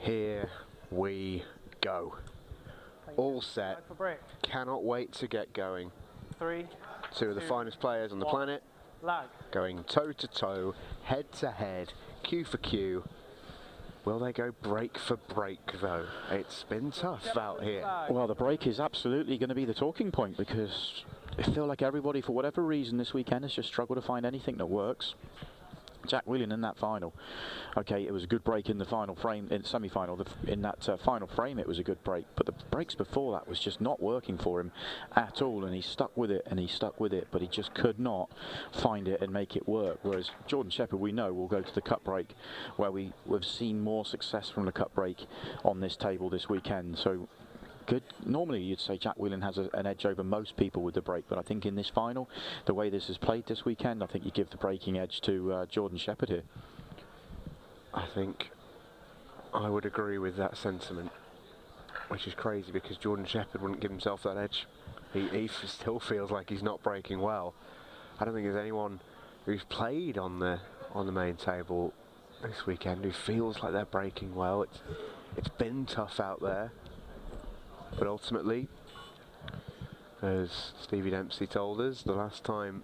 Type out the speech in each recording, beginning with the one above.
Here we go. All set. Cannot wait to get going. Two of the finest players on the planet. Going toe to toe, head to head, cue for cue. Will they go break for break though? It's been tough out here. Well, the break is absolutely going to be the talking point, because I feel like everybody, for whatever reason this weekend, has just struggled to find anything that works. Jack Whelan in that final. Okay, it was a good break in the final frame, in semi-final. In that final frame, it was a good break. But the breaks before that was just not working for him at all. And he stuck with it, and he stuck with it. But he just could not find it and make it work. Whereas Jordan Shepherd, we know, will go to the cut break, where we've seen more success from the cut break on this table this weekend. So good. Normally you'd say Jack Whelan has an edge over most people with the break, but I think in this final, the way this is played this weekend, I think you give the breaking edge to Jordan Shepherd here. I think I would agree with that sentiment, which is crazy because Jordan Shepherd wouldn't give himself that edge. He still feels like he's not breaking well. I don't think there's anyone who's played on the main table this weekend who feels like they're breaking well. It's been tough out there. But ultimately, as Stevie Dempsey told us, the last time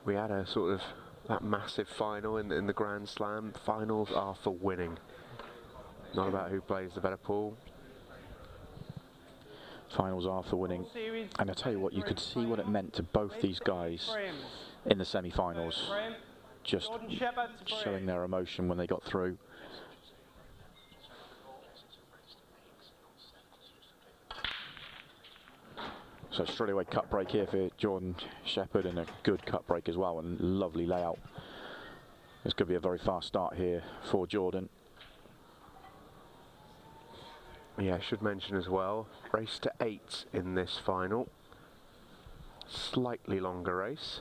we had a sort of that massive final in the Grand Slam, finals are for winning. Not about who plays the better pool. Finals are for winning. And I tell you what, you could see what it meant to both these guys in the semi-finals. Just showing their emotion when they got through. So straight away cut break here for Jordan Shepherd, and a good cut break as well, and lovely layout. It's going to be a very fast start here for Jordan. Yeah, I should mention as well, race to 8 in this final. Slightly longer race.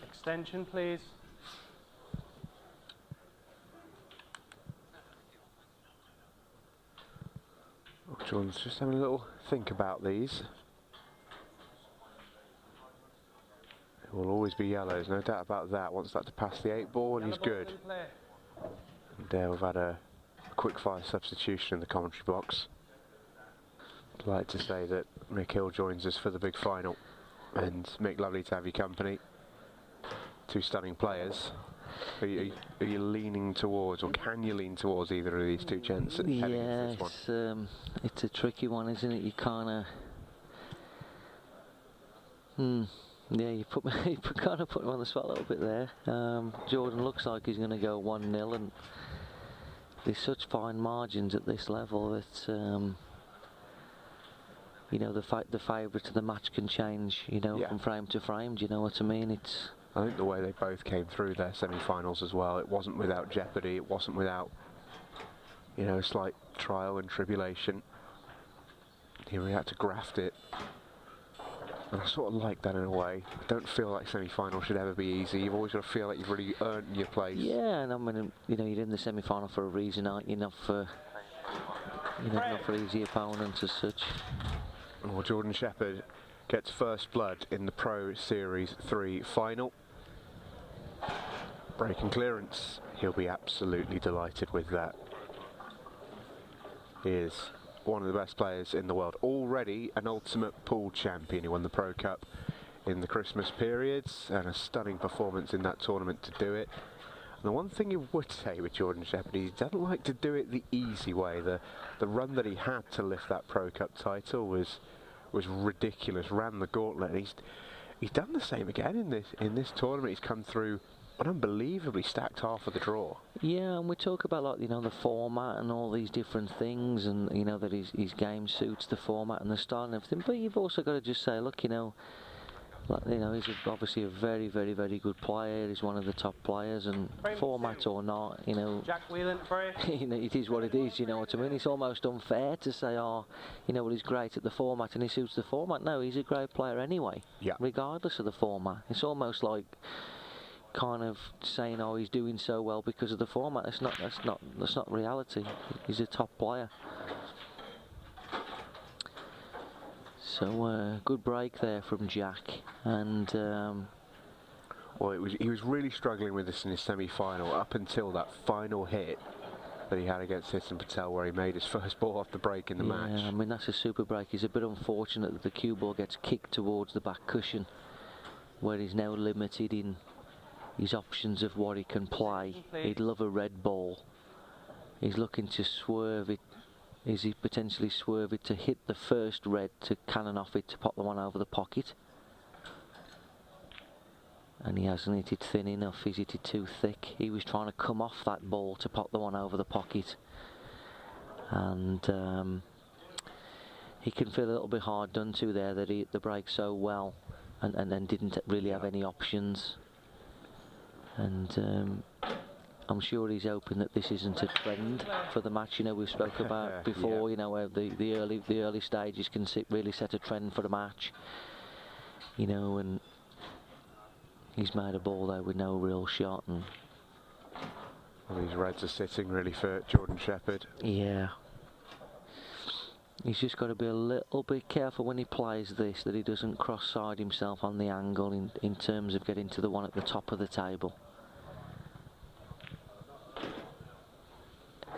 Extension, please. Jordan's just having a little think about these. It will always be yellows, no doubt about that. Wants that to pass the 8 ball, and he's good. And there we've had a quick fire substitution in the commentary box. I'd like to say that Mick Hill joins us for the big final. And Mick, lovely to have you company. Two stunning players. Are you leaning towards, or can you lean towards either of these two gents? Yeah, it's a tricky one, isn't it? You kind of, yeah, you kind of put him on the spot a little bit there. Jordan looks like he's going to go 1-0, and there's such fine margins at this level that you know, the favourite to the match can change, you know, from frame to frame. Do you know what I mean? I think the way they both came through their semi-finals as well, it wasn't without jeopardy, it wasn't without, you know, slight trial and tribulation. Here we had to graft it. And I sort of like that in a way. I don't feel like semi-final should ever be easy. You've always got to feel like you've really earned your place. Yeah, and I mean, you know, you're in the semi-final for a reason, aren't you? Not for, you know, not for easy opponents as such. Well, Jordan Shepherd gets first blood in the Pro Series 3 final. Breaking clearance, he'll be absolutely delighted with that. He is one of the best players in the world. Already an ultimate pool champion. He won the Pro Cup in the Christmas periods, and a stunning performance in that tournament to do it. And the one thing you would say with Jordan Shepherd, he doesn't like to do it the easy way. The run that he had to lift that Pro Cup title was ridiculous, ran the gauntlet. He's done the same again in this tournament. He's come through an unbelievably stacked half of the draw. Yeah, and we talk about, like, you know, the format and all these different things, and you know that his game suits the format and the style and everything. But you've also got to just say, look, you know, like, you know, he's obviously a very, very, very good player. He's one of the top players, and format or not, you know, Jack Whelan, you know, it is what it is. You know what I mean? It's almost unfair to say, oh, you know, well, he's great at the format and he suits the format. No, he's a great player anyway, regardless of the format. It's almost like kind of saying, oh, he's doing so well because of the format. That's not reality. He's a top player. So good break there from Jack, and well, he was really struggling with this in his semi-final up until that final hit that he had against Hitan Patel, where he made his first ball off the break in the match. I mean, that's a super break. He's a bit unfortunate that the cue ball gets kicked towards the back cushion, where he's now limited in his options of what he can play. He'd love a red ball. He's looking to swerve it. Is he potentially swerve it to hit the first red, to cannon off it, to pop the one over the pocket? And he hasn't hit it thin enough. He's hit it too thick. He was trying to come off that ball to pop the one over the pocket. And he can feel a little bit hard done to there, that he hit the break so well and then didn't really have any options. And I'm sure he's hoping that this isn't a trend for the match. You know, we've spoke about before, you know, where the early stages can really set a trend for the match. You know, and he's made a ball there with no real shot. And well, these reds are sitting really for Jordan Shepherd. Yeah. He's just got to be a little bit careful when he plays this, that he doesn't cross-side himself on the angle in terms of getting to the one at the top of the table.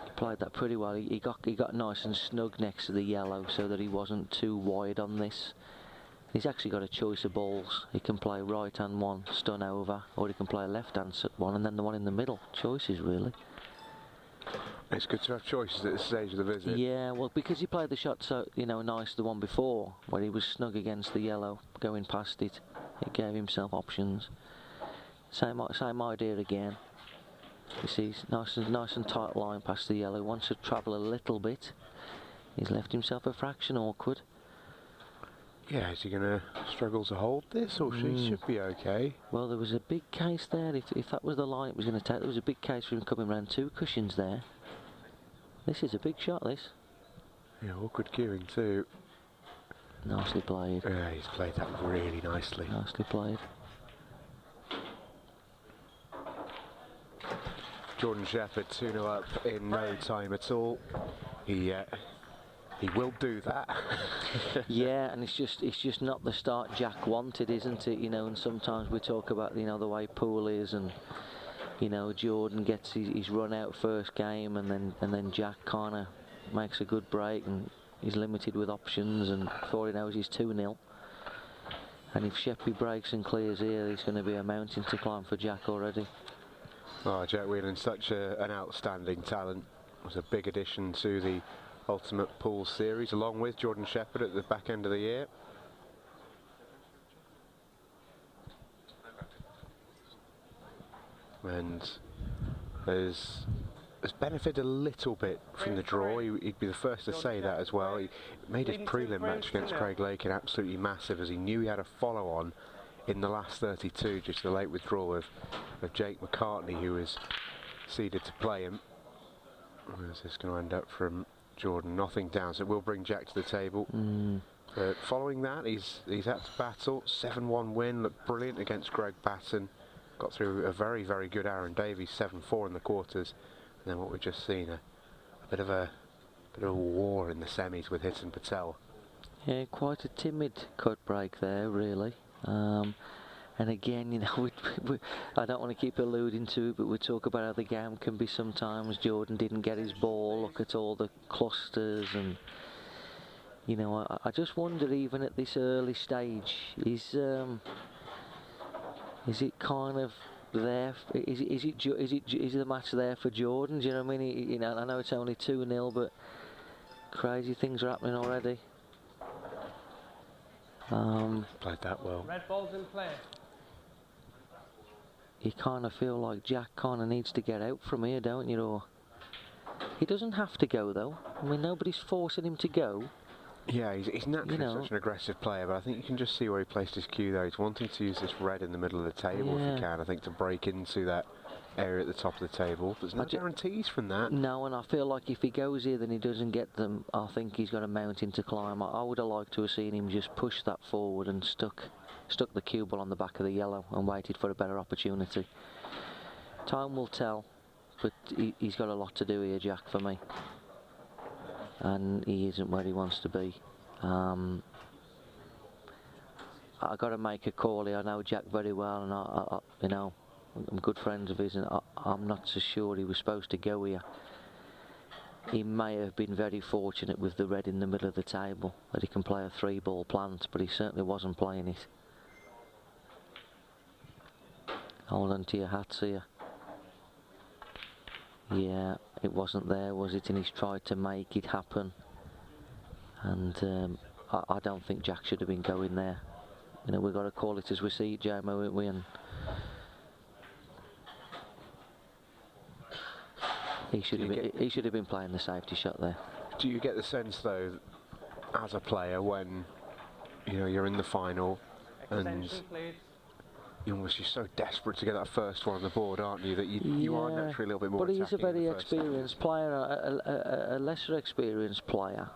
He played that pretty well. He got nice and snug next to the yellow so that he wasn't too wide on this. He's actually got a choice of balls. He can play right-hand one, stun over, or he can play a left-hand one and then the one in the middle. Choices, really. It's good to have choices at this stage of the visit. Yeah, well, because he played the shot so, you know, nice, the one before, where he was snug against the yellow, going past it. It gave himself options. Same idea again. You see, nice and tight line past the yellow. Wants to travel a little bit. He's left himself a fraction awkward. Yeah, is he going to struggle to hold this, or she should be okay? Well, there was a big case there. If that was the line it was going to take, there was a big case for him coming around two cushions there. This is a big shot, this. Yeah, awkward cueing too. Nicely played. Yeah, he's played that really nicely. Nicely played. Jordan Shepherd 2-0 up in no time at all. He will do that. Yeah, and it's just not the start Jack wanted, isn't it? You know, and sometimes we talk about, you know, the way Poole is, and you know, Jordan gets his run out first game, and then Jack kind of makes a good break, and he's limited with options, and before he knows he's 2-0. And if Sheppy breaks and clears here, it's going to be a mountain to climb for Jack already. Oh, Jack Whelan, such an outstanding talent. Was a big addition to the Ultimate Pool series, along with Jordan Shepherd at the back end of the year. And has benefited a little bit from the draw. He'd be the first to say that as well. He made his prelim match against Craig Lakin absolutely massive, as he knew he had a follow-on in the last 32, just the late withdrawal of Jake McCartney, who was seeded to play him. Where's this going to end up from Jordan? Nothing down, so we'll bring Jack to the table. But following that, he's had to battle. 7-1 win, looked brilliant against Greg Batten. Got through a very, very good Aaron Davies, 7-4 in the quarters. And then what we've just seen, a bit of a war in the semis with Hitan Patel. Yeah, quite a timid cut break there, really. And again, you know, I don't want to keep alluding to it, but we talk about how the game can be sometimes. Jordan didn't get his ball. Look at all the clusters, and you know, I just wonder, even at this early stage, is it kind of there? Is the match there for Jordan? Do you know what I mean? You know, I know it's only 2-0, but crazy things are happening already. Played that well. Red ball's in play. You kind of feel like Jack kind of needs to get out from here, don't you? Or he doesn't have to go, though. I mean, nobody's forcing him to go. Yeah, he's naturally such an aggressive player, but I think you can just see where he placed his cue there. He's wanting to use this red in the middle of the table if he can, I think, to break into that area at the top of the table. There's no guarantees from that. No, and I feel like if he goes here then he doesn't get them, I think he's got a mountain to climb. I would have liked to have seen him just push that forward and stuck the cue ball on the back of the yellow and waited for a better opportunity. Time will tell, but he's got a lot to do here, Jack, for me. And he isn't where he wants to be. I got to make a call here. I know Jack very well, and I you know, I'm good friends of his, and I'm not so sure he was supposed to go here. He may have been very fortunate with the red in the middle of the table, that he can play a 3-ball plant, but he certainly wasn't playing it. Hold on to your hats here. Yeah, it wasn't there, was it? And he's tried to make it happen. And I don't think Jack should have been going there. You know, we've got to call it as we see it, Jamo, haven't we? And he should have been playing the safety shot there. Do you get the sense, though, as a player, when you're in the final and you're so desperate to get that first one on the board, aren't you? That you are naturally a little bit more. But he's a very experienced player, a lesser experienced player.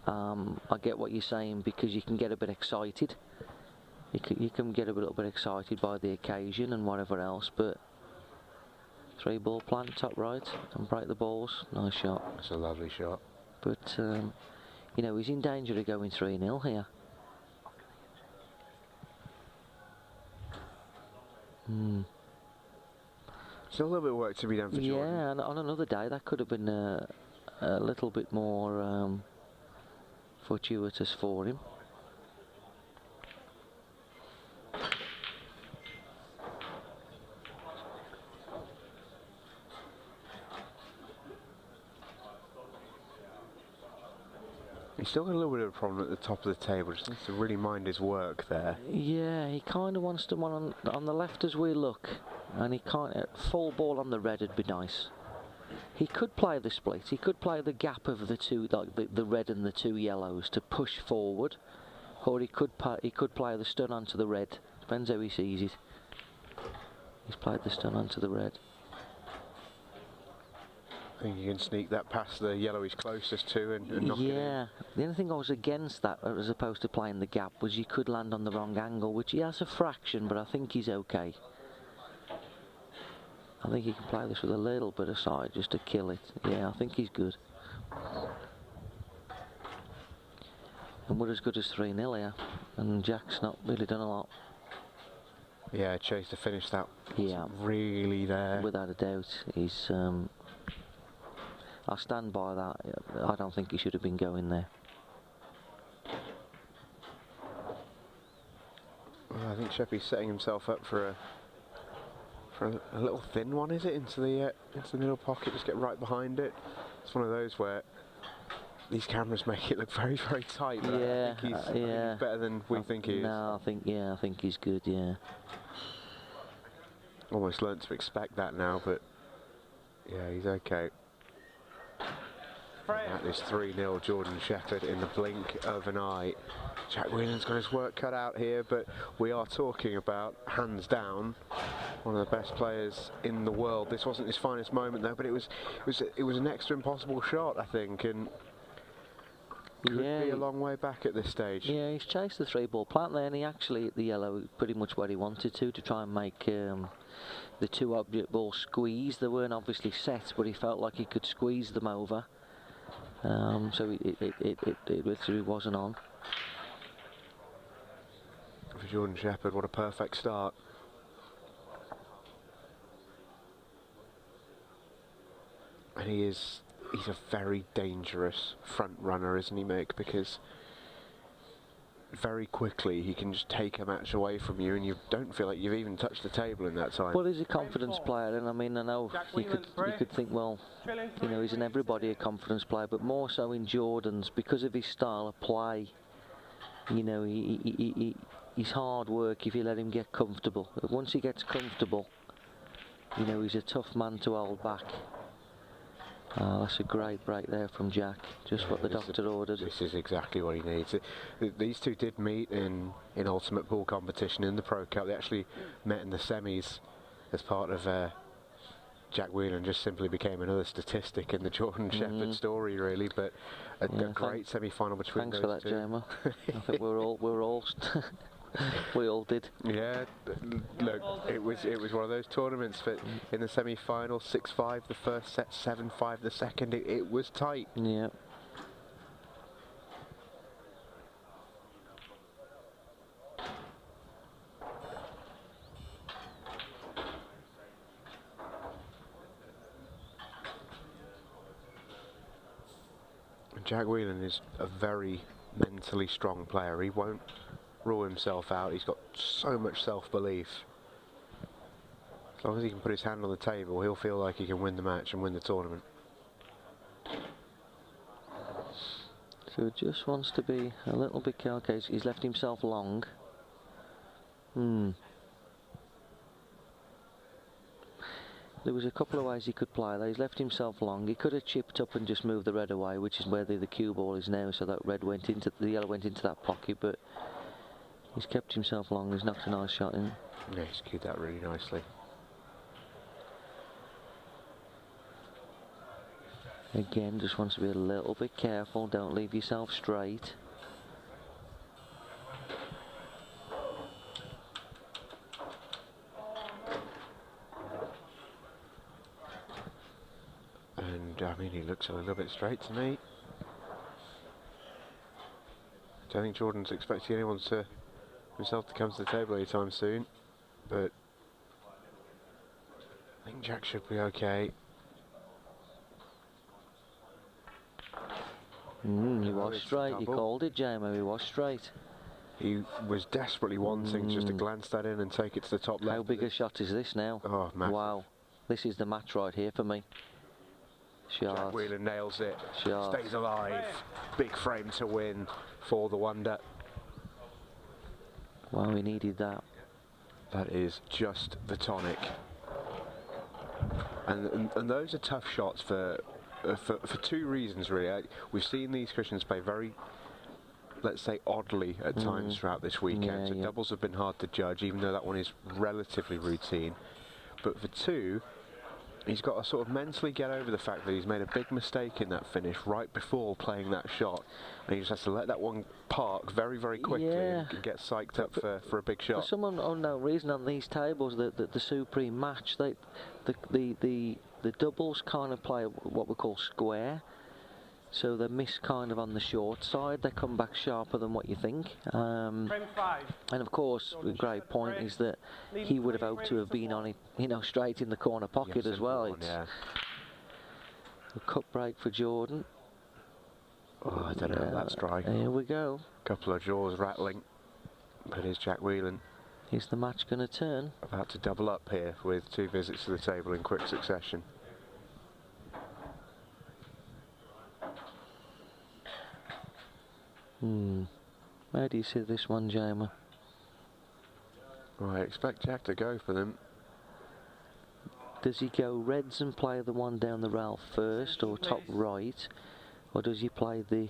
I get what you're saying, because you can get a bit excited. You can get a little bit excited by the occasion and whatever else, but 3-ball plant, top right, and break the balls. Nice shot. It's a lovely shot. But, he's in danger of going 3-0 here. Still a little bit of work to be done for Jordan. Yeah, and on another day that could have been a little bit more fortuitous for him. He's still got a little bit of a problem at the top of the table. Just needs to really mind his work there. Yeah, he kind of wants to one on the left as we look, and he can't. Full ball on the red would be nice. He could play the split. He could play the gap of the two, like the red and the 2 yellows, to push forward, or he could play the stun onto the red. Depends how he sees it. He's played the stun onto the red. I think you can sneak that past the yellow he's closest to and knock it in. Yeah, the only thing I was against that, as opposed to playing the gap, was you could land on the wrong angle, which he has a fraction, but I think he's okay. I think he can play this with a little bit of side just to kill it. Yeah, I think he's good. And we're as good as 3-0 here, and Jack's not really done a lot. Yeah, Chase to finish that. Yeah, really there. Without a doubt, he's. I stand by that. I don't think he should have been going there. Well, I think Sheppy's setting himself up for a little thin one, is it? Into the middle pocket, just get right behind it. It's one of those where these cameras make it look very, very tight. But Yeah, I think he's better than we think he is. No, I think he's good. Yeah. Almost learnt to expect that now, but yeah, he's okay. That is 3-0 Jordan Shepherd in the blink of an eye. Jack Whelan's got his work cut out here, but we are talking about, hands down, one of the best players in the world. This wasn't his finest moment though, but it was an extra impossible shot, I think, and could be a long way back at this stage. Yeah, he's chased the 3-ball plant there, and he actually hit the yellow pretty much where he wanted to try and make the 2 object balls squeeze. They weren't obviously set, but he felt like he could squeeze them over. So it literally wasn't on. For Jordan Shepherd, what a perfect start. And he's a very dangerous front runner, isn't he, Mick? Because very quickly he can just take a match away from you, and you don't feel like you've even touched the table in that time. Well, he's a confidence player, and I mean, I know you could think, well, he's in everybody a confidence player, but more so in Jordan's, because of his style of play. He's hard work if you let him get comfortable. Once he gets comfortable, he's a tough man to hold back. That's a great break there from Jack. Just what the doctor ordered. This is exactly what he needs. These two did meet in ultimate pool competition in the Pro Cup. They actually met in the semis as part of Jack Whelan. Just simply became another statistic in the Jordan Shepherd story, really. But a great semi-final between those two. Thanks for that, Jamo. I think we're all we all did. Yeah, look, it was one of those tournaments that in the semi-final, 6-5 the first set, 7-5 the second. It was tight. Yeah. Jack Whelan is a very mentally strong player. He won't rule himself out. He's got so much self-belief. As long as he can put his hand on the table, he'll feel like he can win the match and win the tournament. So just wants to be a little bit careful. Okay, he's left himself long. There was a couple of ways he could play that. He's left himself long. He could have chipped up and just moved the red away, which is where the cue ball is now, so that red went into the yellow went into that pocket, but he's kept himself long. He's knocked a nice shot in. Yeah, he's cued that really nicely. Again, just wants to be a little bit careful. Don't leave yourself straight. And I mean, he looks a little bit straight to me. I don't think Jordan's expecting anyone to himself to come to the table anytime soon, but I think Jack should be okay. He was straight. You called it, Jamo. He was straight. He was desperately wanting just to glance that in and take it to the top left. How big a shot is this now? Oh, massive. Wow. This is the match right here for me. Shot. Jack Whelan nails it. Shot. Stays alive. Big frame to win for the wonder. Wow, we needed that. That is just the tonic. And those are tough shots for two reasons, really. We've seen these Christians play very, let's say, oddly at times throughout this weekend. So doubles have been hard to judge, even though that one is relatively routine. But for two, he's got to sort of mentally get over the fact that he's made a big mistake in that finish right before playing that shot. And he just has to let that one park very, very quickly and get psyched up for a big shot. For some unknown reason on these tables, the Supreme match, the doubles kind of play what we call square. So they miss kind of on the short side. They come back sharper than what you think. Frame 5. And of course, the great point is that he would have hoped to have been on it, you know, straight in the corner pocket as well. It's a cut break for Jordan. Oh, I don't know if that's dry. Here we go. Couple of jaws rattling. But here's Jack Whelan. Is the match going to turn? About to double up here with two visits to the table in quick succession. Where do you see this one, Jamo? Well, I expect Jack to go for them. Does he go reds and play the one down the rail first, or top right? Or does he play the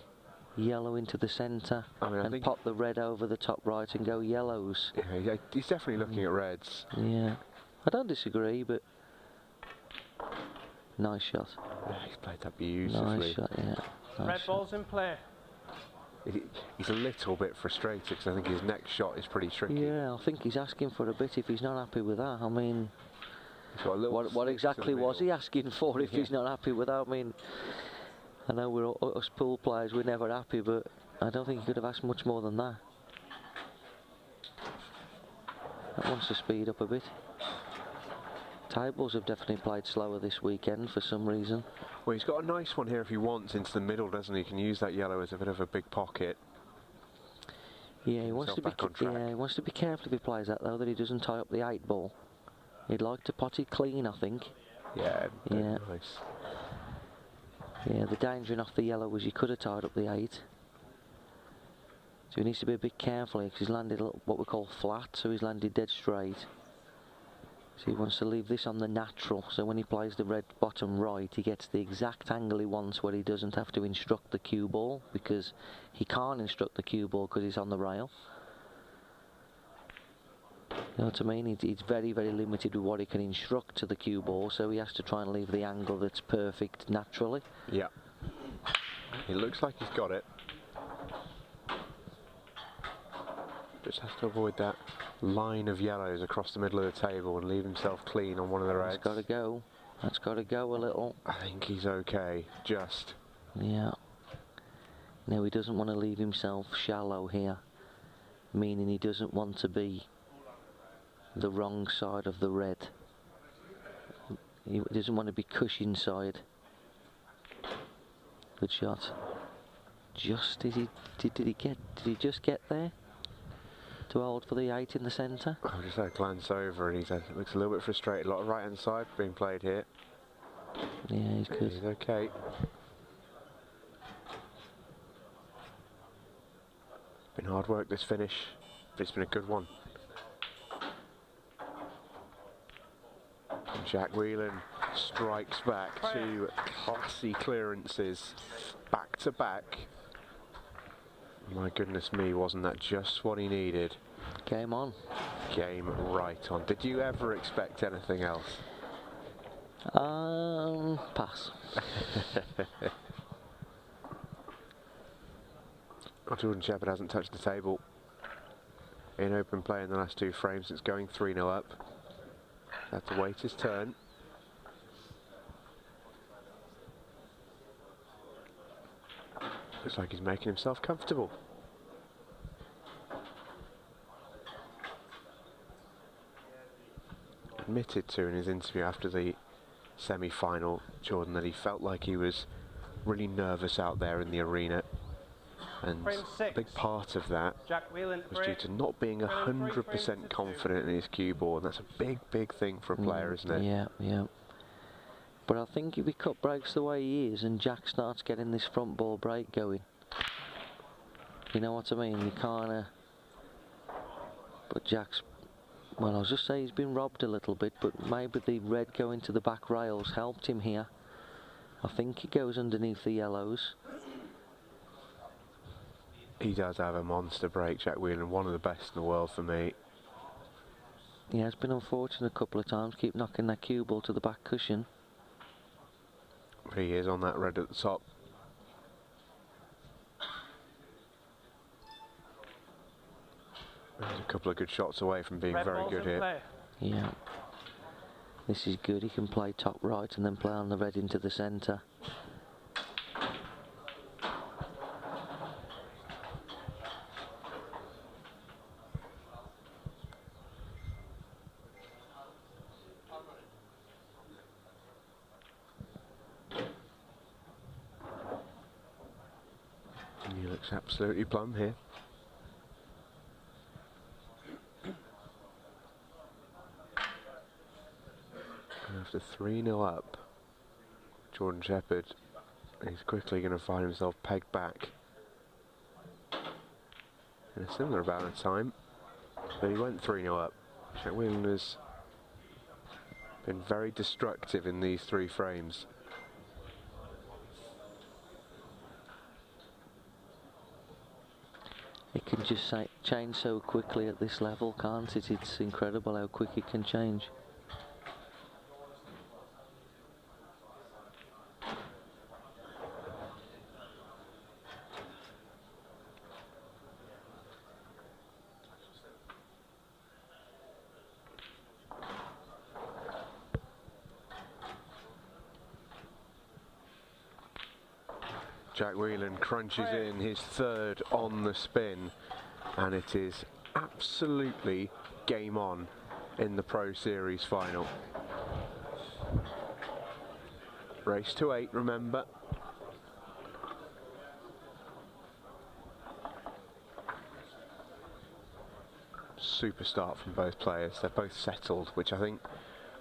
yellow into the centre and pop the red over the top right and go yellows? Yeah, he's definitely looking at reds. Yeah, I don't disagree, but nice shot. Yeah, he's played that beautifully. Nice shot, yeah. Nice Red shot. ball's in play. He's a little bit frustrated because I think his next shot is pretty tricky. Yeah, I think he's asking for a bit if he's not happy with that. I mean, what exactly to the was he asking for if he's not happy with that? I mean, I know we're us pool players, we're never happy, but I don't think he could have asked much more than that. That wants to speed up a bit. Tables have definitely played slower this weekend for some reason. Well, he's got a nice one here if he wants into the middle, doesn't he? He can use that yellow as a bit of a big pocket. Yeah, he wants to be he wants to be careful if he plays that though, that he doesn't tie up the 8 ball. He'd like to pot it clean, I think. Yeah, yeah. Nice. Yeah, the danger in off the yellow was he could have tied up the 8. So he needs to be a bit careful here because he's landed what we call flat, so he's landed dead straight. So he wants to leave this on the natural, so when he plays the red bottom right, he gets the exact angle he wants where he doesn't have to instruct the cue ball, because he can't instruct the cue ball because he's on the rail. You know what I mean? He's very, very limited with what he can instruct to the cue ball, so he has to try and leave the angle that's perfect naturally. Yeah. It looks like he's got it. Just has to avoid that line of yellows across the middle of the table and leave himself clean on one of the reds. That's got to go. That's got to go a little. I think he's okay, just. Yeah. Now he doesn't want to leave himself shallow here, meaning he doesn't want to be the wrong side of the red. He doesn't want to be cushion side. Good shot. just did he just get there to hold for the 8 in the centre? I just had a glance over and looks a little bit frustrated. A lot of right hand side being played here. Yeah, he's good. He's okay. Been hard work this finish, but it's been a good one. And Jack Whelan strikes back 2 classy clearances back to back. My goodness me, wasn't that just what he needed? Game on. Game right on. Did you ever expect anything else? Pass. Jordan Shepherd hasn't touched the table in open play in the last 2 frames since going 3-0 up. Had to wait his turn. Looks like he's making himself comfortable. Admitted to in his interview after the semi-final, Jordan, that he felt like he was really nervous out there in the arena. And a big part of that was due to not being 100% confident in his cue ball, and that's a big, big thing for a player, isn't it? Yeah, yeah. But I think if he cut breaks the way he is and Jack starts getting this front ball break going, you know what I mean? You kind of... But Jack's... Well, I was just saying he's been robbed a little bit, but maybe the red going to the back rails helped him here. I think he goes underneath the yellows. He does have a monster break, Jack Whelan, one of the best in the world for me. He has been unfortunate a couple of times, keep knocking that cue ball to the back cushion. But he is on that red at the top. He's a couple of good shots away from being very good here. Yeah. This is good, he can play top right and then play on the red into the centre. He looks absolutely plumb here. And after 3-0 up, Jordan Shepherd is quickly going to find himself pegged back in a similar amount of time. But he went 3-0 up. Jack Whelan has been very destructive in these 3 frames. It can just change so quickly at this level, can't it? It's incredible how quick it can change. Jack Whelan crunches in his 3rd on the spin, and it is absolutely game on in the Pro Series final. Race to 8, remember. Super start from both players. They're both settled, which I think,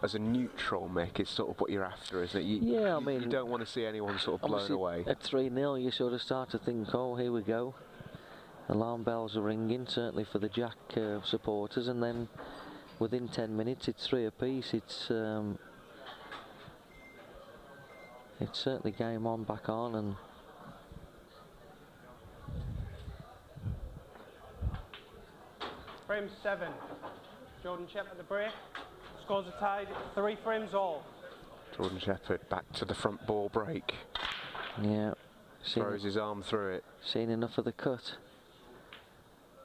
as a neutral, Mick, is sort of what you're after, isn't it? Yeah, I mean, you don't want to see anyone sort of blown away. At 3-0, you sort of start to think, oh, here we go. Alarm bells are ringing, certainly for the Jack supporters, and then within 10 minutes, it's 3 apiece. It's certainly game on, back on, and Frame 7. Jordan Shepherd the break. Scores are tied, 3 frames all. Jordan Shepherd back to the front ball break. Yeah. Throws his arm through it. Seen enough of the cut.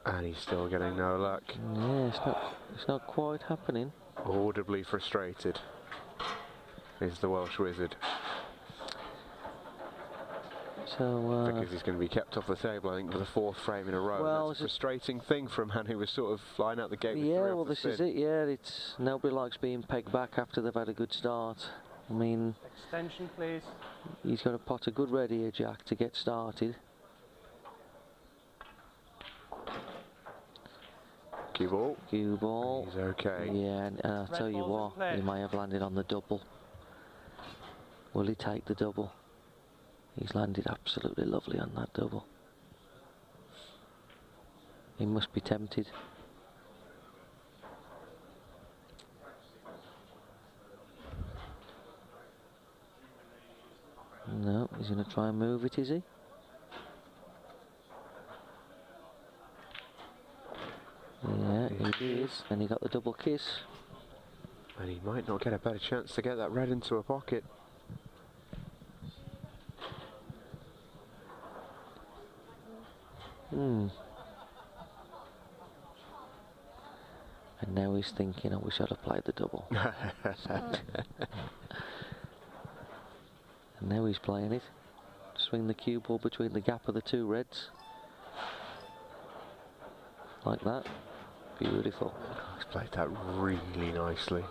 And he's still getting no luck. Yeah, it's not quite happening. Audibly frustrated is the Welsh wizard. So, because he's going to be kept off the table, I think, for the 4th frame in a row. Well, that's a frustrating thing for a man who was sort of flying out the gate with 3 well, off the this spin. is it. Yeah, it's nobody likes being pegged back after they've had a good start. I mean, extension, please. He's got to pot a good red here, Jack, to get started. Cue ball. Cue ball. He's okay. Yeah, and I'll tell you what, he may have landed on the double. Will he take the double? He's landed absolutely lovely on that double. He must be tempted. No, he's going to try and move it, is he? Yeah, he is, and he got the double kiss. And he might not get a better chance to get that red into a pocket. And now he's thinking, I wish I'd have played the double. And now he's playing it. Swing the cue ball between the gap of the two reds. Like that. Beautiful. He's played that really nicely.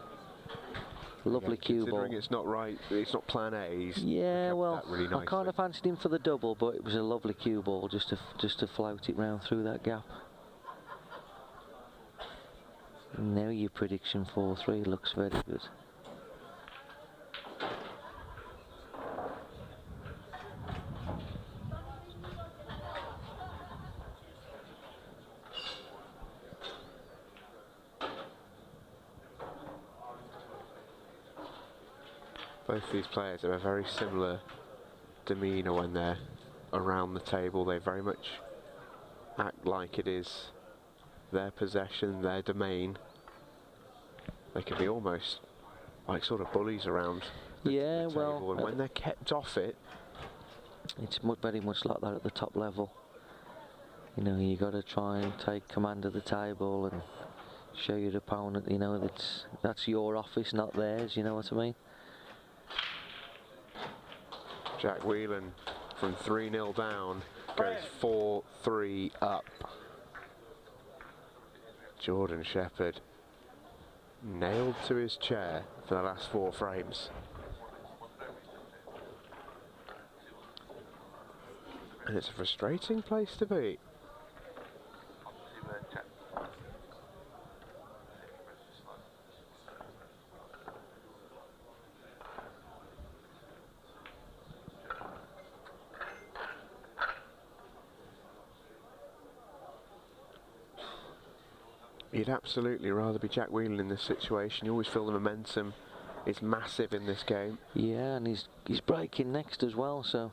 Lovely cue ball. Considering it's not right, it's not plan A. Yeah, well, really I kind of fancied him for the double, but it was a lovely cue ball just to float it round through that gap. Now your prediction 4-3 looks very good. Both these players have a very similar demeanour when they're around the table. They very much act like it is their possession, their domain. They can be almost like sort of bullies around the table, and when they're kept off it, it's very much like that at the top level. You know, you got to try and take command of the table and show your opponent, you know, that's your office, not theirs. You know what I mean? Jack Whelan from 3-0 down goes 4-3 up. Jordan Shepherd nailed to his chair for the last 4 frames. And it's a frustrating place to be. You'd absolutely rather be Jack Whelan in this situation. You always feel the momentum is massive in this game. Yeah, and he's breaking next as well, so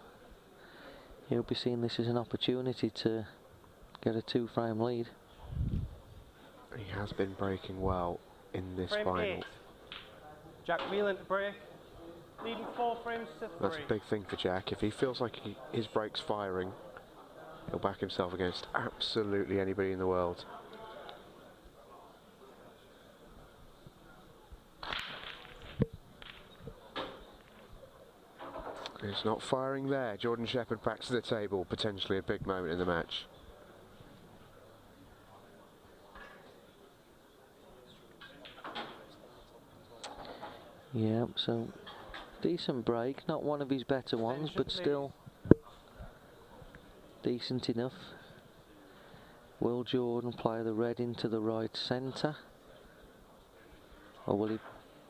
he'll be seeing this as an opportunity to get a 2-frame lead. He has been breaking well in this final. 8. Jack Whelan to break, leading 4 frames to 3. That's a big thing for Jack. If he feels like his break's firing, he'll back himself against absolutely anybody in the world. It's not firing there. Jordan Shepherd back to the table. Potentially a big moment in the match. Yeah, so decent break. Not one of his better ones, but still decent enough. Will Jordan play the red into the right centre? Or will he?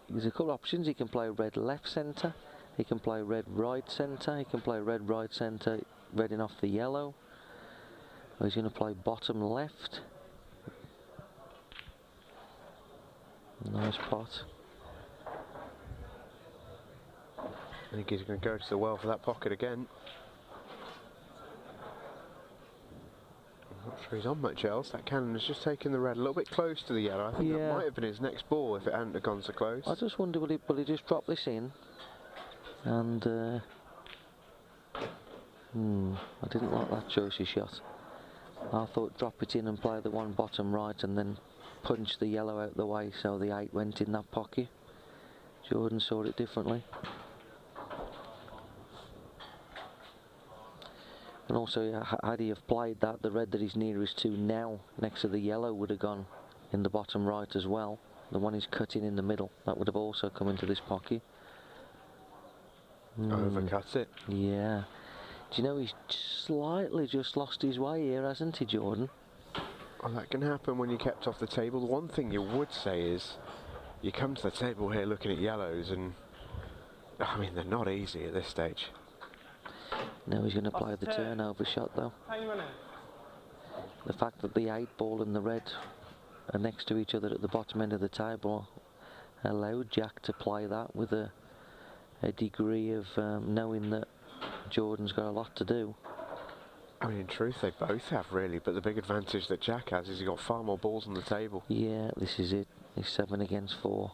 There's a couple of options. He can play red left centre. He can play red right centre. He can play red right centre, redding off the yellow. Or he's going to play bottom left. Nice pot. I think he's going to go to the well for that pocket again. I'm not sure he's on much else. That cannon has just taken the red a little bit close to the yellow. I think that might have been his next ball if it hadn't have gone so close. I just wonder, will he just drop this in? And I didn't like that choice of shot. I thought drop it in and play the one bottom right and then punch the yellow out the way so the 8 went in that pocket. Jordan saw it differently. And also, had he have played that, the red that he's nearest to now next to the yellow would have gone in the bottom right as well. The one he's cutting in the middle, that would have also come into this pocket. Overcut it. Yeah. Do you know he's slightly just lost his way here, hasn't he, Jordan? Well, that can happen when you're kept off the table. The one thing you would say is you come to the table here looking at yellows, and I mean, they're not easy at this stage. Now he's going to play the turnover shot though. The fact that the 8 ball and the red are next to each other at the bottom end of the table allowed Jack to play that with a degree of knowing that Jordan's got a lot to do. I mean, in truth, they both have, really, but the big advantage that Jack has is he's got far more balls on the table. Yeah, this is it. He's 7 against 4.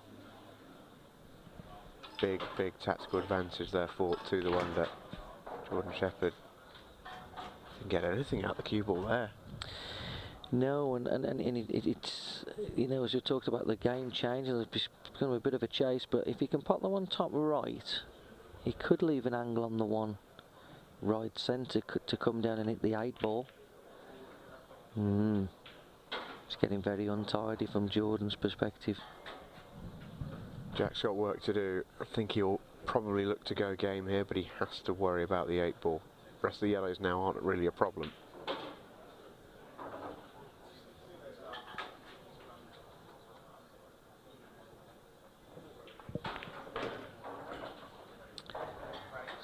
Big tactical advantage there to the one that Jordan Shepherd didn't get anything out the cue ball there. No, and it's, you know, as you talked about the game changing, there's going to be a bit of a chase, but if he can pop the one top right, he could leave an angle on the one right centre to come down and hit the 8 ball. It's getting very untidy from Jordan's perspective. Jack's got work to do. I think he'll probably look to go game here, but he has to worry about the 8 ball. The rest of the yellows now aren't really a problem.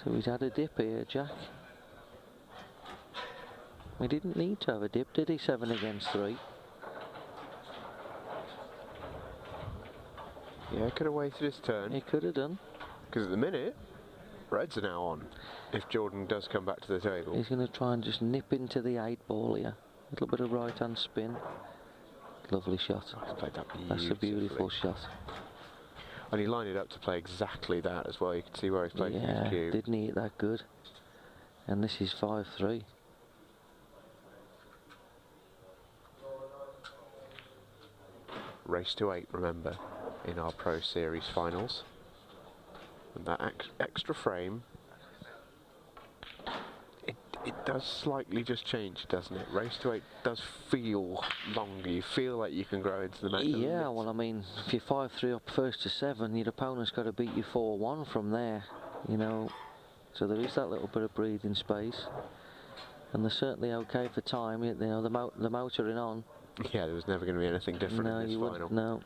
So he's had a dip here, Jack. He didn't need to have a dip, did he? 7 against 3. Yeah, could have waited his turn. He could have done. Because at the minute, reds are now on. If Jordan does come back to the table. He's going to try and just nip into the 8 ball here. A little bit of right hand spin. Lovely shot. Oh, he's played that beautifully. That's a beautiful shot. And he lined it up to play exactly that as well. You can see where he's played yeah, his cue. Didn't he hit that good? And this is 5-3. Race to 8, remember, in our Pro Series finals. And that extra frame, it does slightly just change, doesn't it? Race to 8 does feel longer. You feel like you can grow into the match. Yeah, well, I mean, if you're 5-3 up first to 7, your opponent's got to beat you 4-1 from there, you know. So there is that little bit of breathing space. And they're certainly okay for time. You know, the motoring on. Yeah, there was never going to be anything different in this final. No.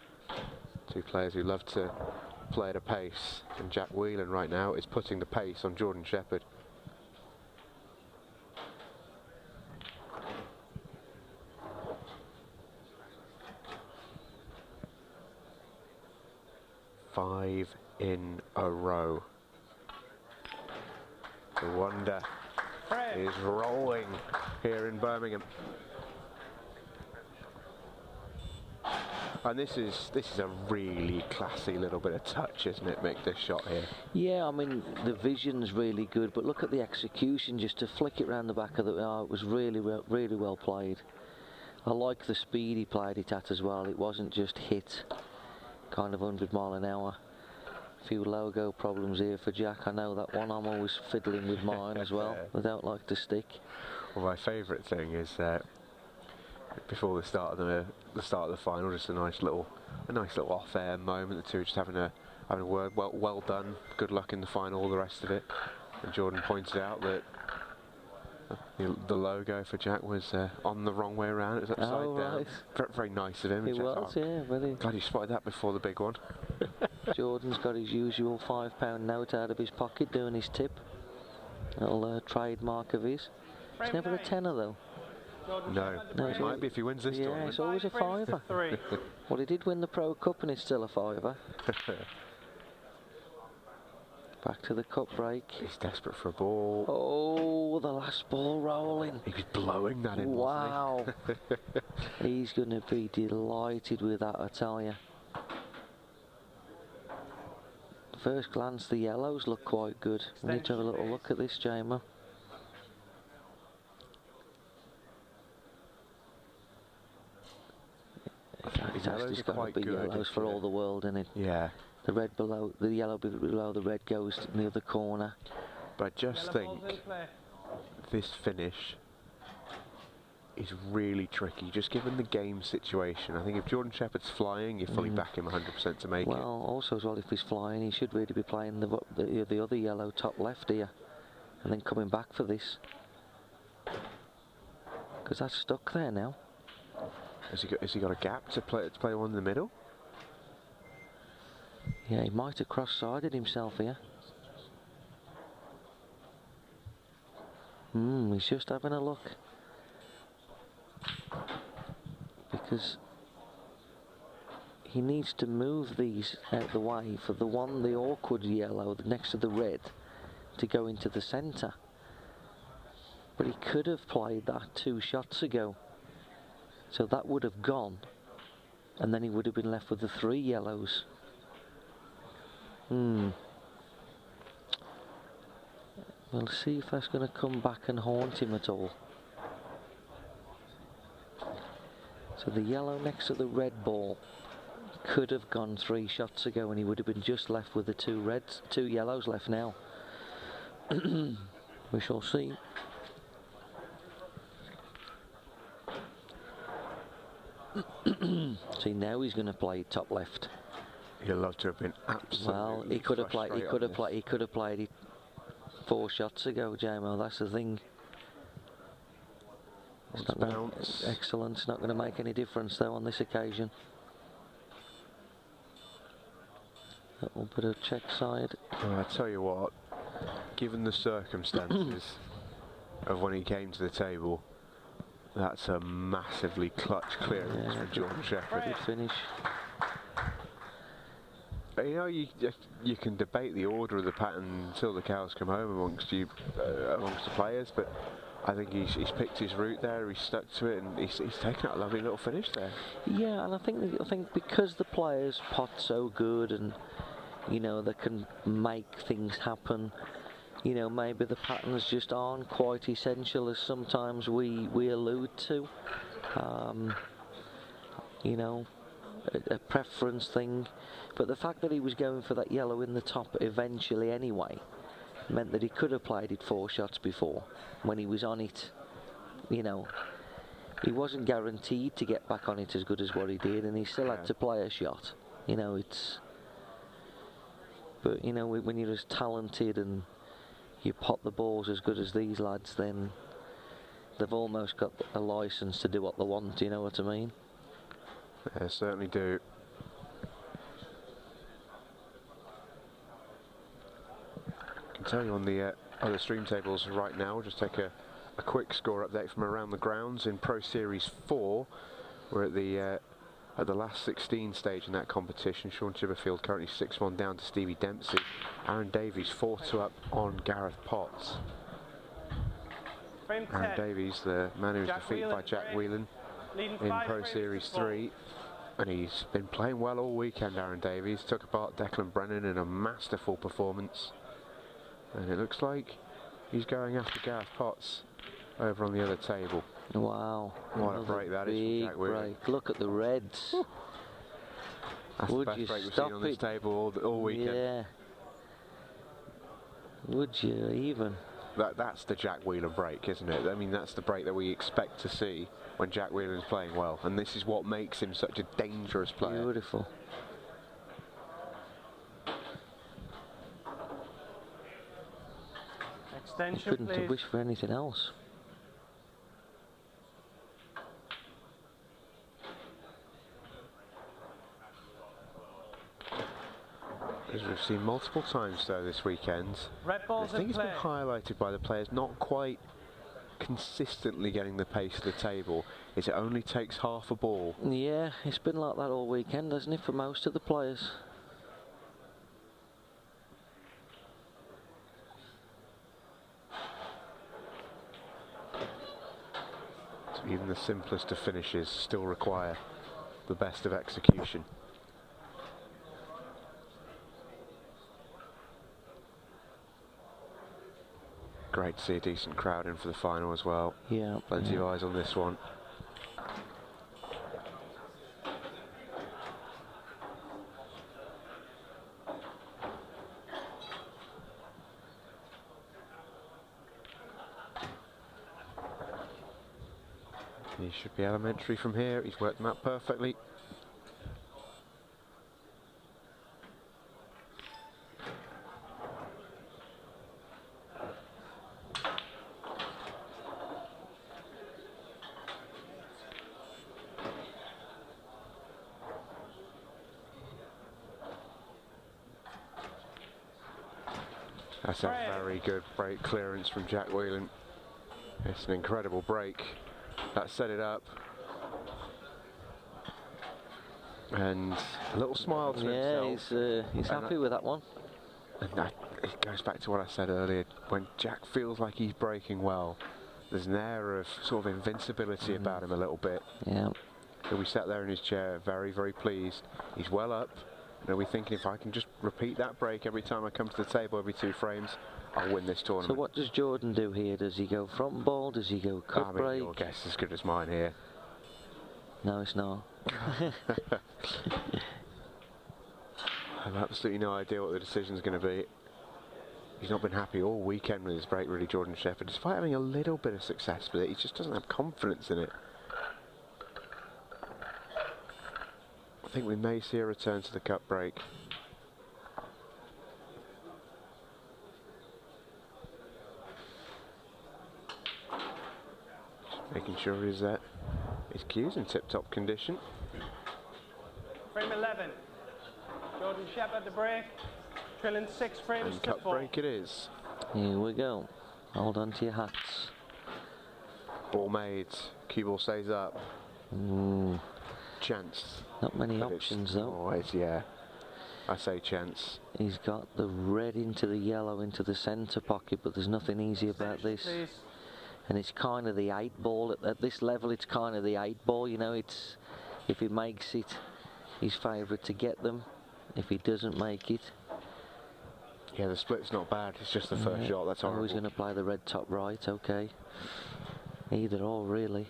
Two players who love to play at a pace, and Jack Whelan right now is putting the pace on Jordan Shepherd. Five in a row. The wonder is rolling here in Birmingham. And this is a really classy little bit of touch, isn't it, Mick, this shot here? Yeah, I mean, the vision's really good, but look at the execution, just to flick it round the back of the... it was really well played. I like the speed he played it at as well. It wasn't just hit kind of 100 mile an hour. A few logo problems here for Jack. I know that one. I'm always fiddling with mine as well. I don't like to stick. Well, my favourite thing is before the start of the final, just a nice little off-air moment. The two just having a word. Well done. Good luck in the final. All the rest of it. And Jordan pointed out that the logo for Jack was on the wrong way around. It was upside down. Right. Very nice of him. It was, yeah, really. Glad you spotted that before the big one. Jordan's got his usual £5 note out of his pocket doing his tip. Little trademark of his. It's never a tenner though. No, it might be if he wins this tournament. Yeah, it's always a fiver. Well, he did win the Pro Cup and it's still a fiver. Back to the cup break. He's desperate for a ball. Oh, the last ball rolling. He was blowing that in. Wow. He's going to be delighted with that, I tell you. First glance, the yellows look quite good. We need to have a little look at this, Jamer. It's actually got to be yellows for all the world, isn't it? Yeah. The red below, the yellow below the red goes in the other corner. But I just think this finish is really tricky, just given the game situation. I think if Jordan Shepherd's flying, you fully back him 100% to make it. Well, also as well, if he's flying, he should really be playing the other yellow top left here, and then coming back for this, because that's stuck there now. Has he got a gap to play one in the middle? Yeah, he might have cross-sided himself here. He's just having a look. Because he needs to move these out of the way for the awkward yellow next to the red to go into the centre. But he could have played that 2 shots ago. So that would have gone. And then he would have been left with the 3 yellows. We'll see if that's going to come back and haunt him at all. So the yellow next to the red ball could have gone 3 shots ago, and he would have been just left with the 2 yellows left now. We shall see. See, now he's going to play top left. He'd love to have been absolutely. Well, he could have played. He could have played it 4 shots ago, JMO. That's the thing. Excellent. It's not going to make any difference though on this occasion. A little bit of check side. Well, I tell you what, given the circumstances of when he came to the table, that's a massively clutch clearance from Jordan Shepherd. Good finish. You know, you can debate the order of the pattern until the cows come home amongst the players, but I think he's picked his route there. He's stuck to it, and he's taken out a lovely little finish there. Yeah, and I think because the players pot so good, and you know they can make things happen. You know, maybe the patterns just aren't quite essential as sometimes we allude to. You know, a preference thing. But the fact that he was going for that yellow in the top eventually anyway meant that he could have played it 4 shots before when he was on it. You know, he wasn't guaranteed to get back on it as good as what he did, and he still had to play a shot. You know, it's. But you know, when you're as talented and you pot the balls as good as these lads, then they've almost got a license to do what they want. You know what I mean? They certainly do. I can tell you on the other stream tables right now. We'll just take a quick score update from around the grounds in Pro Series 4. We're at the last 16 stage in that competition. Sean Chipperfield currently 6-1 down to Stevie Dempsey. Aaron Davies 4-2 up on Gareth Potts. Aaron Davies, the man who was defeated by Jack Whelan in Pro Series 3. And he's been playing well all weekend, Aaron Davies. Took apart Declan Brennan in a masterful performance. And it looks like he's going after Gareth Potts over on the other table. Wow. What a break that is from Jack Whelan. Break. Look at the reds. That's the best break we've seen on this table all weekend. Yeah. Would you even? That's the Jack Whelan break, isn't it? I mean, that's the break that we expect to see when Jack Whelan's playing well. And this is what makes him such a dangerous player. Beautiful. Extension, couldn't have wished for anything else. As we've seen multiple times though this weekend, Red balls I think it's been highlighted by the players not quite consistently getting the pace of the table. It only takes half a ball. Yeah, it's been like that all weekend, hasn't it, for most of the players? So even the simplest of finishes still require the best of execution. Great to see a decent crowd in for the final as well. Yeah. Plenty of eyes on this one. He should be elementary from here. He's worked them out perfectly. That's a very good break clearance from Jack Whelan. It's an incredible break. That set it up. And a little smile to himself. Yeah, he's happy with that one. And it goes back to what I said earlier. When Jack feels like he's breaking well, there's an air of sort of invincibility about him a little bit. Yeah. He'll be sat there in his chair, very, very pleased. He's well up. And he'll be thinking, if I can just repeat that break every time I come to the table every 2 frames, I'll win this tournament. So what does Jordan do here? Does he go front ball? Does he go cut break? Your guess is as good as mine here. No, it's not. I have absolutely no idea what the decision's going to be. He's not been happy all weekend with his break, really, Jordan Shepherd. Despite having a little bit of success with it, he just doesn't have confidence in it. I think we may see a return to the cut break. Just making sure his cue's in tip-top condition. Frame 11. Jordan Shepherd the break. Drilling 6 frames And to cut 4. break it is. Here we go. Hold on to your hats. Ball made. Cue ball stays up. Ooh. Chance. Not many But options it's though. Always, yeah. I say chance. He's got the red into the yellow into the centre pocket, but there's nothing easy about this. Please. And it's kind of the 8 ball at this level. It's kind of the 8 ball. You know, it's if he makes it, he's favourite to get them. If he doesn't make it, Yeah, the split's not bad. It's just the first shot. That's horrible. he's going to play the red top right. Okay. Either or, really.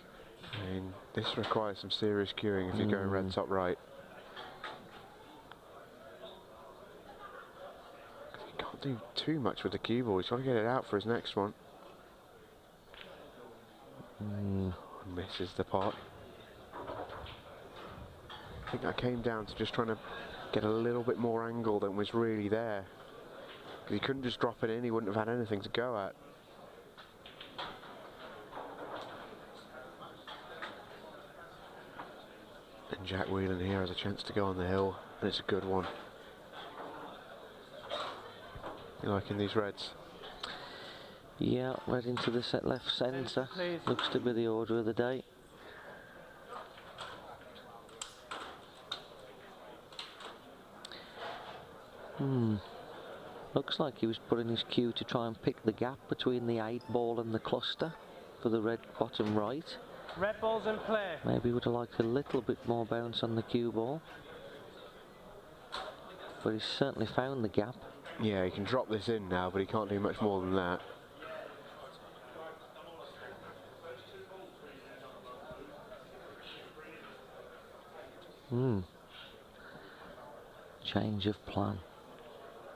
I mean, this requires some serious cueing if you're going red top right. He can't do too much with the cue ball. He's got to get it out for his next one. Misses the pot. I think that came down to just trying to get a little bit more angle than was really there. If he couldn't just drop it in, he wouldn't have had anything to go at. And Jack Whelan here has a chance to go on the hill, and it's a good one. You liking these reds? Yeah, red into the set left centre. Please. Looks to be the order of the day. Looks like he was putting his cue to try and pick the gap between the 8 ball and the cluster for the red bottom right. Red ball's in play. Maybe would have liked a little bit more bounce on the cue ball. But he's certainly found the gap. Yeah, he can drop this in now, but he can't do much more than that. Change of plan.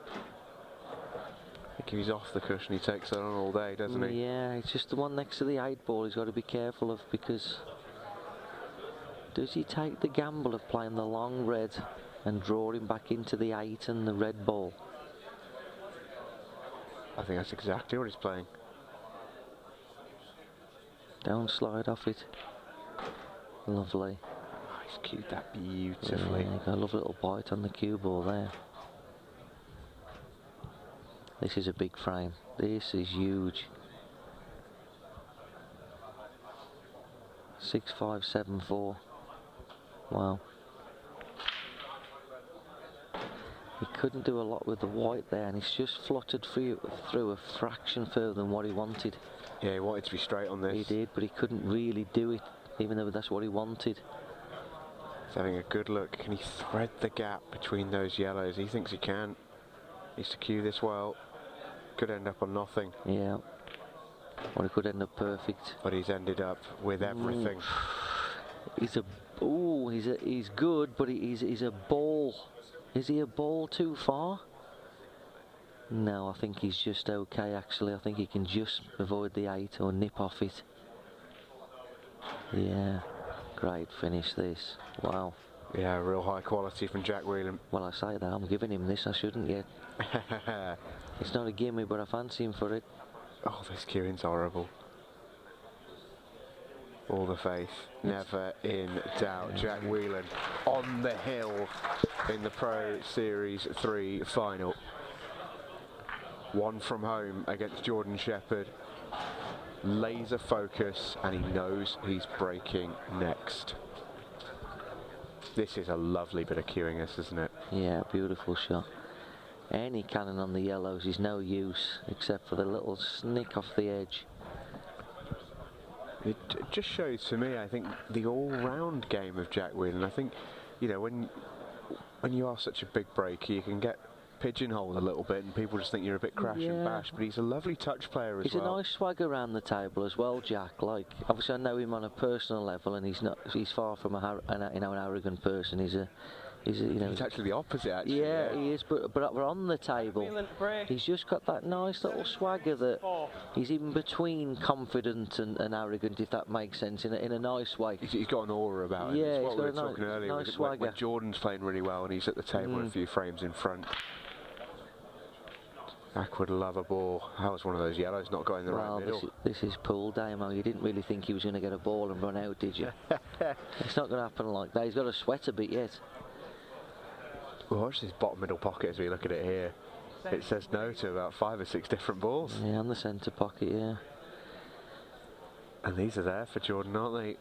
I think if he's off the cushion, he takes that on all day, doesn't he? Yeah, it's just the one next to the 8 ball he's got to be careful of, because does he take the gamble of playing the long red and draw him back into the 8 and the red ball? I think that's exactly what he's playing. Don't slide off it. Lovely. Oh, he's cued that beautifully. Yeah, got a lovely little bite on the cue ball there. This is a big frame. This is huge. 6.574. Wow. He couldn't do a lot with the white there, and he's just fluttered through a fraction further than what he wanted. Yeah, he wanted to be straight on this. He did, but he couldn't really do it, even though that's what he wanted. He's having a good look. Can he thread the gap between those yellows? He thinks he can. Needs to cue this well. Could end up on nothing. Yeah. Or he could end up perfect. But he's ended up with everything. He's good, but he's a ball. Is he a ball too far? No, I think he's just okay, actually. I think he can just avoid the 8 or nip off it. Yeah, great finish this. Wow. Yeah, real high quality from Jack Whelan. Well, I say that, I'm giving him this, I shouldn't yet. It's not a gimme, but I fancy him for it. Oh, this cueing's horrible. All the faith, never in doubt. Jack Whelan on the hill in the Pro Series 3 final. one from home against Jordan Shepherd. Laser focus, and he knows he's breaking next. This is a lovely bit of queuing, isn't it? Yeah, beautiful shot. Any cannon on the yellows is no use except for the little snick off the edge. It just shows to me, I think, the all-round game of Jack Whelan. I think, you know, when you are such a big breaker, you can get pigeonholed a little bit and people just think you're a bit crash and bash, but he's a lovely touch player as well. He's a nice swagger around the table as well, Jack. Like, obviously I know him on a personal level, and he's far from an arrogant person. He's actually the opposite, actually. Yeah, he is, but on the table, he's just got that nice little swagger that he's in between confident and arrogant, if that makes sense, in a nice way. He's got an aura about him. Yeah, it's what he's we were got a talking earlier, nice when swagger. Jordan's playing really well and he's at the table a few frames in front. Jack would love a ball. That was one of those yellows not going in the right middle. This is pool day, Mo. You didn't really think he was going to get a ball and run out, did you? It's not going to happen like that. He's got to sweat a bit yet. Watch this bottom middle pocket as we look at it here. It says no to about 5 or 6 different balls. Yeah, on the centre pocket, yeah. And these are there for Jordan, aren't they?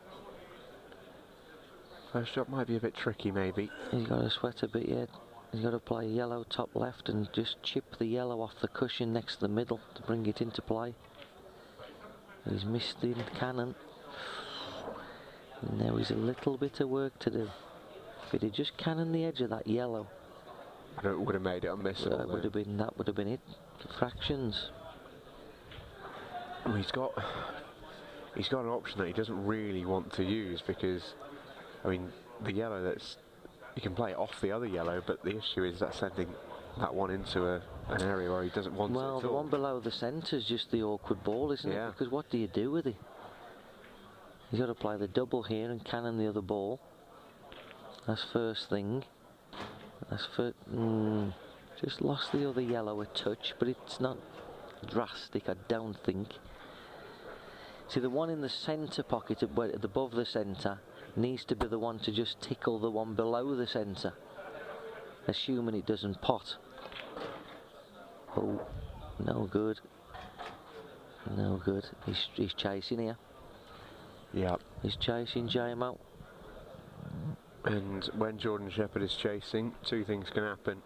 First shot might be a bit tricky, maybe. He's got to sweat a bit yet. He's got to play yellow top left and just chip the yellow off the cushion next to the middle to bring it into play. He's missed the cannon. And now he's a little bit of work to do. If he'd just cannoned the edge of that yellow, it would have made it unmissable. That would have been it. Fractions. Well, he's got an option that he doesn't really want to use, because, I mean, the yellow that's, you can play it off the other yellow, but the issue is that sending that one into an area where he doesn't want it at all. Well, the one below the centre is just the awkward ball, isn't it? Because what do you do with it? He's got to play the double here and cannon the other ball. That's first thing. That's for just lost the other yellow a touch, but it's not drastic, I don't think. See, the one in the centre pocket above the centre needs to be the one to just tickle the one below the centre, assuming it doesn't pot. Oh, no good. No good. He's chasing here. Yeah. He's chasing JMO. And when Jordan Shepherd is chasing, 2 things can happen.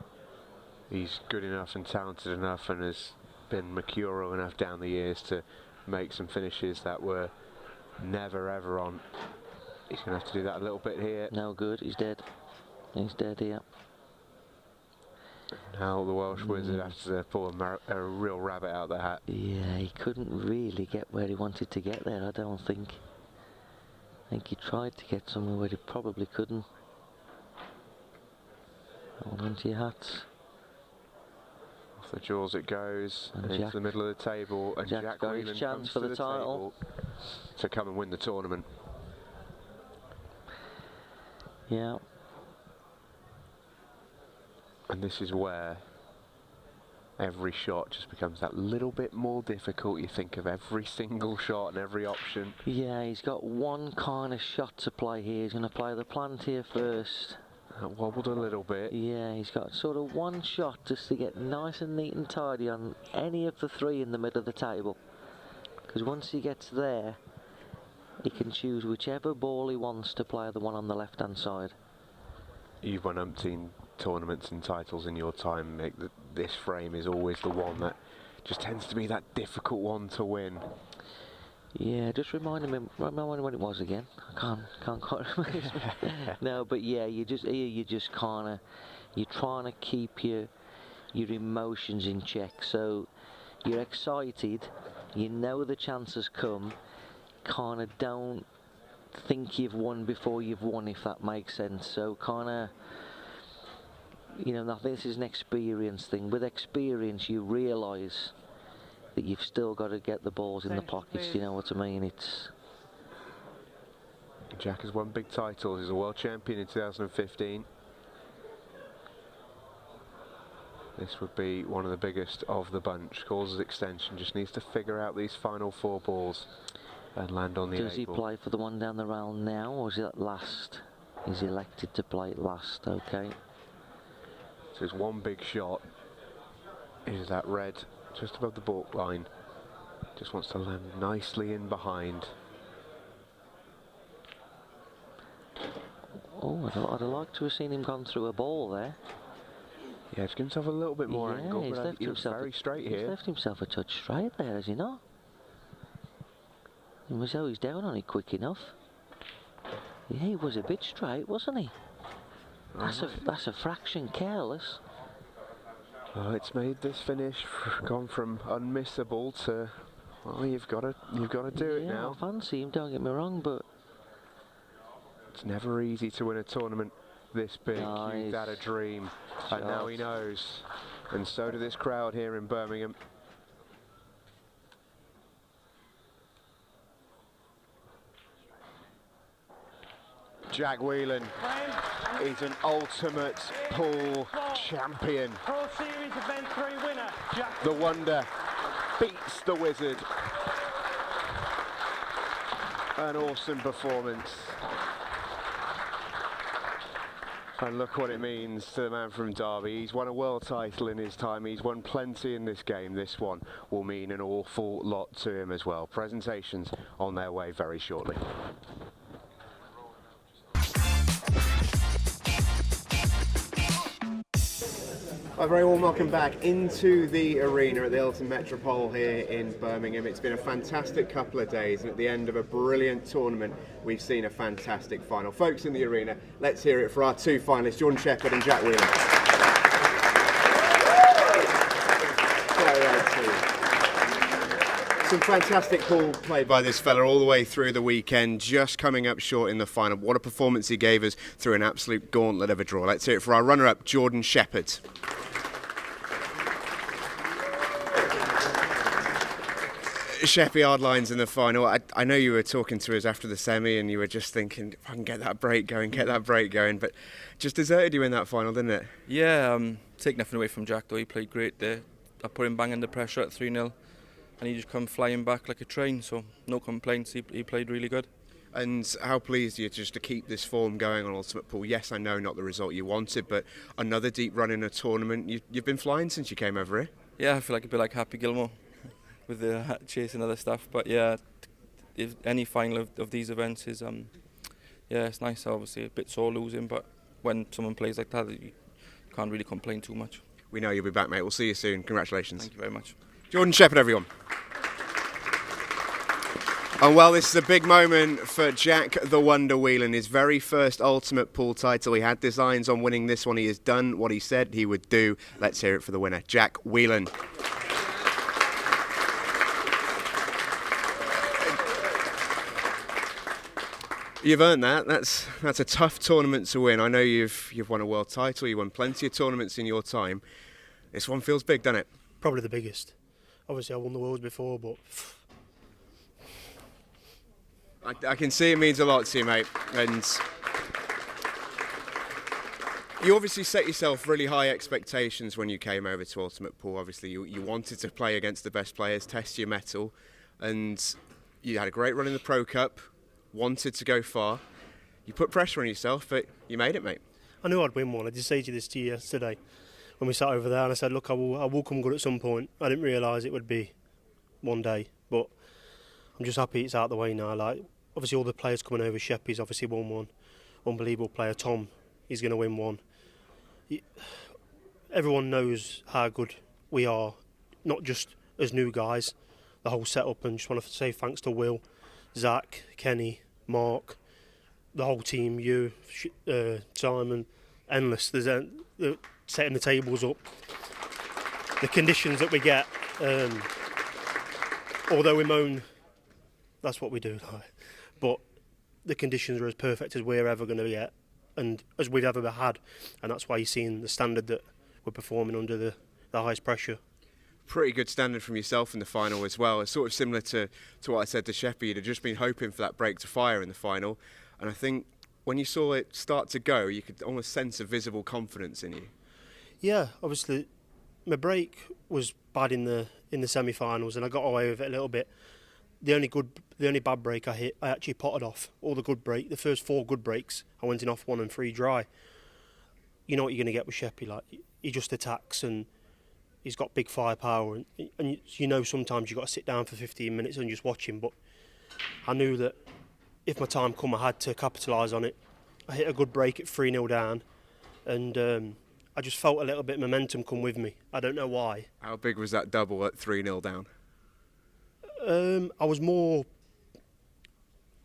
He's good enough and talented enough and has been mercurial enough down the years to make some finishes that were never ever on. He's going to have to do that a little bit here. No good, he's dead. He's dead here. Now the Welsh Wizard has to pull a real rabbit out of the hat. Yeah, he couldn't really get where he wanted to get there, I don't think. I think he tried to get somewhere where he probably couldn't. Hold on to your hats. Off the jaws it goes, and into the middle of the table, and Jack got Whelan his chance comes for to the title to come and win the tournament. Yeah. And this is where every shot just becomes that little bit more difficult. You think of every single shot and every option. Yeah, he's got one kind of shot to play here. He's going to play the plant here first. That wobbled a little bit. Yeah, he's got sort of one shot just to get nice and neat and tidy on any of the 3 in the middle of the table. Because once he gets there, he can choose whichever ball he wants to play, the one on the left-hand side. You've won umpteen tournaments and titles in your time, Mick. This frame is always the one that just tends to be that difficult one to win. Yeah, just remind me when it was again. I can't quite remember. No, but yeah, you just kind of, you're trying to keep your emotions in check. So you're excited, you know the chance has come, kind of don't think you've won before you've won, if that makes sense. So kind of, you know, I think this is an experience thing. With experience, you realise that you've still got to get the balls in the pockets. Do you know what I mean? It's Jack has won big titles. He's a world champion in 2015. This would be one of the biggest of the bunch. Causes extension, just needs to figure out these final 4 balls and land on the 8 Does he play for the one down the rail now, or is it last? He's elected to play it last, okay. So his one big shot is that red just above the baulk line. Just wants to land nicely in behind. Oh, I'd have liked to have seen him gone through a ball there. Yeah, he's given himself a little bit more angle, he's but left he looks himself very straight here. He's left himself a touch straight there, has he not? He was always down on it quick enough. Yeah, he was a bit straight, wasn't he? That's a fraction careless. Oh, it's made this finish gone from unmissable to, well, you've got to do it now. I fancy him, don't get me wrong, but it's never easy to win a tournament this big. You've had a dream, and now he knows, and so do this crowd here in Birmingham. Jack Whelan is an ultimate pool champion. Pro Series Event 3 winner, Jack. The Wonder beats the Wizard. An awesome performance. And look what it means to the man from Derby. He's won a world title in his time. He's won plenty in this game. This one will mean an awful lot to him as well. Presentations on their way very shortly. A very warm welcome back into the arena at the Hilton Metropole here in Birmingham. It's been a fantastic couple of days, and at the end of a brilliant tournament, we've seen a fantastic final. Folks in the arena, let's hear it for our two finalists, Jordan Shepherd and Jack Whelan. Some fantastic pool play by this fella all the way through the weekend, just coming up short in the final. What a performance he gave us through an absolute gauntlet of a draw. Let's hear it for our runner-up, Jordan Shepherd. Sheppy, hard lines in the final. I know you were talking to us after the semi and you were just thinking, if I can get that break going, but just deserted you in that final, didn't it? Yeah, take nothing away from Jack though, he played great there. I put him bang under pressure at 3-0 and he just come flying back like a train, so no complaints, he played really good. And how pleased are you just to keep this form going on Ultimate Pool? Yes, I know not the result you wanted, but another deep run in a tournament. You've been flying since you came over here. Yeah, I feel like a bit like Happy Gilmore with the chasing other stuff, but yeah, if any final of these events is yeah, it's nice. Obviously a bit sore losing, but when someone plays like that, you can't really complain too much. We know you'll be back, mate. We'll see you soon. Congratulations. Thank you very much. Jordan Shepherd, everyone. And well, this is a big moment for Jack the Wonder Whelan, his very first Ultimate Pool title. He had designs on winning this one. He has done what he said he would do. Let's hear it for the winner, Jack Whelan. You've earned that. That's a tough tournament to win. I know you've won a world title. You won plenty of tournaments in your time. This one feels big, doesn't it? Probably the biggest. Obviously, I won the Worlds before, but I can see it means a lot to you, mate. And you obviously set yourself really high expectations when you came over to Ultimate Pool. Obviously, you wanted to play against the best players, test your mettle, and you had a great run in the Pro Cup. Wanted to go far. You put pressure on yourself, but you made it, mate. I knew I'd win one. I did say to you this to you yesterday when we sat over there, and I said, look, I will come good at some point. I didn't realise it would be one day, but I'm just happy it's out of the way now. Like, obviously all the players coming over, Sheppy's obviously won one. Unbelievable player. Tom, he's going to win one. Everyone knows how good we are, not just as new guys, the whole setup, and just want to say thanks to Will, Zach, Kenny, Mark, the whole team, you, Simon, endless. They're setting the tables up. The conditions that we get, although we moan, that's what we do. But the conditions are as perfect as we're ever going to get and as we've ever had. And that's why you're seeing the standard that we're performing under the highest pressure. Pretty good standard from yourself in the final as well. It's sort of similar to what I said to Sheppy. You'd have just been hoping for that break to fire in the final. And I think when you saw it start to go, you could almost sense a visible confidence in you. Yeah, obviously my break was bad in the semi-finals and I got away with it a little bit. The only bad break I hit, I actually potted off. All the good break, the first 4 good breaks, I went in off 1 and 3 dry. You know what you're going to get with Sheppy, like he just attacks and he's got big firepower, and you know sometimes you've got to sit down for 15 minutes and just watch him. But I knew that if my time come, I had to capitalise on it. I hit a good break at 3-0 down, and I just felt a little bit of momentum come with me. I don't know why. How big was that double at 3-0 down? I was more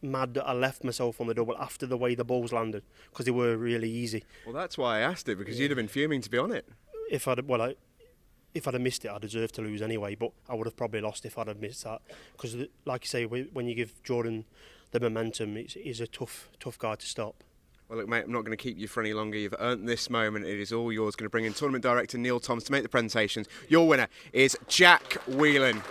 mad that I left myself on the double after the way the balls landed, because they were really easy. Well, that's why I asked it, because you'd have been fuming to be on it. If I'd have missed it, I deserved to lose anyway, but I would have probably lost if I'd have missed that. Because, like you say, when you give Jordan the momentum, he's a tough guy to stop. Well, look, mate, I'm not going to keep you for any longer. You've earned this moment. It is all yours. Going to bring in Tournament Director Neil Thomas to make the presentations. Your winner is Jack Whelan.